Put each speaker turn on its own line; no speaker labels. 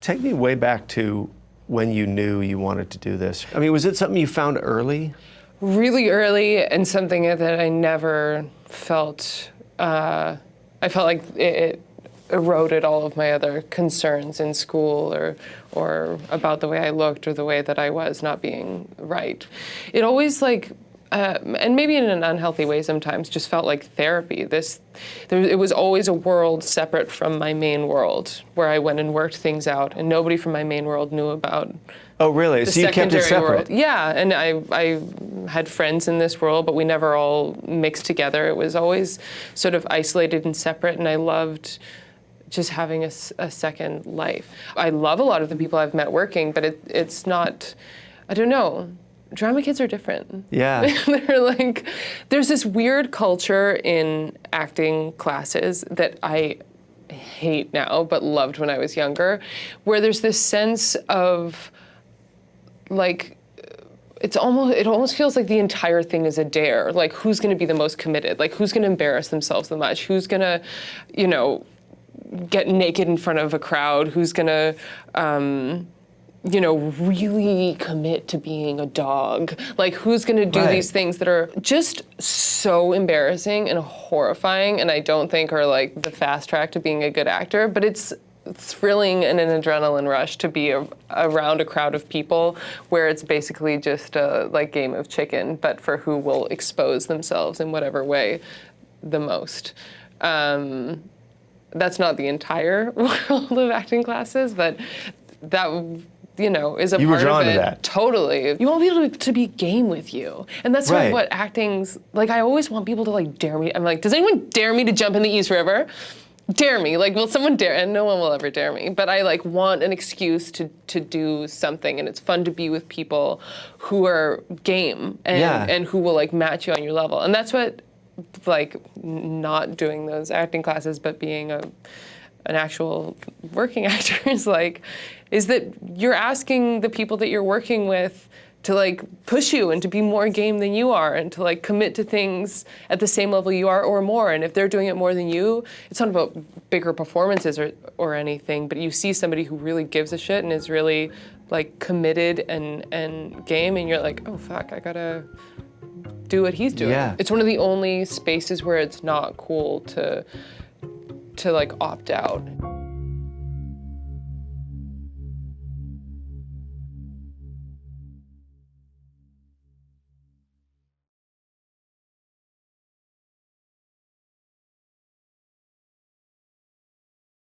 Take me way back to when you knew you wanted to do this. I mean, was it something you found early?
Really early, and something that I never felt, I felt like it eroded all of my other concerns in school or about the way I looked or the way that I was not being right. It always and maybe in an unhealthy way sometimes, just felt like therapy. It was always a world separate from my main world where I went and worked things out, and nobody from my main world knew about.
Oh, really? So you kept it separate?
World. Yeah, and I had friends in this world, but we never all mixed together. It was always sort of isolated and separate, and I loved just having a second life. I love a lot of the people I've met working, but it's not, I don't know. Drama kids are different.
Yeah.
There's this weird culture in acting classes that I hate now, but loved when I was younger, where there's this sense of, it almost feels like the entire thing is a dare. Like, who's gonna be the most committed? Like, who's gonna embarrass themselves the much? Who's gonna, get naked in front of a crowd? Who's gonna, really commit to being a dog? Like, who's gonna do these things that are just so embarrassing and horrifying, and I don't think are like the fast track to being a good actor, but it's thrilling and an adrenaline rush to be around a crowd of people where it's basically just a game of chicken, but for who will expose themselves in whatever way the most. That's not the entire world of acting classes, but that is a part of it.
You were drawn to that.
Totally. You want people to be game with you. And that's sort of what acting's, I always want people to dare me. I'm like, does anyone dare me to jump in the East River? Dare me. Will someone dare? And no one will ever dare me. But I want an excuse to do something. And it's fun to be with people who are game and who will match you on your level. And that's what not doing those acting classes, but being an actual working actor is that you're asking the people that you're working with to push you and to be more game than you are and to commit to things at the same level you are or more. And if they're doing it more than you, it's not about bigger performances or anything, but you see somebody who really gives a shit and is really committed and game, and you're like, oh fuck, I gotta do what he's doing.
Yeah.
It's one of the only spaces where it's not cool to opt out.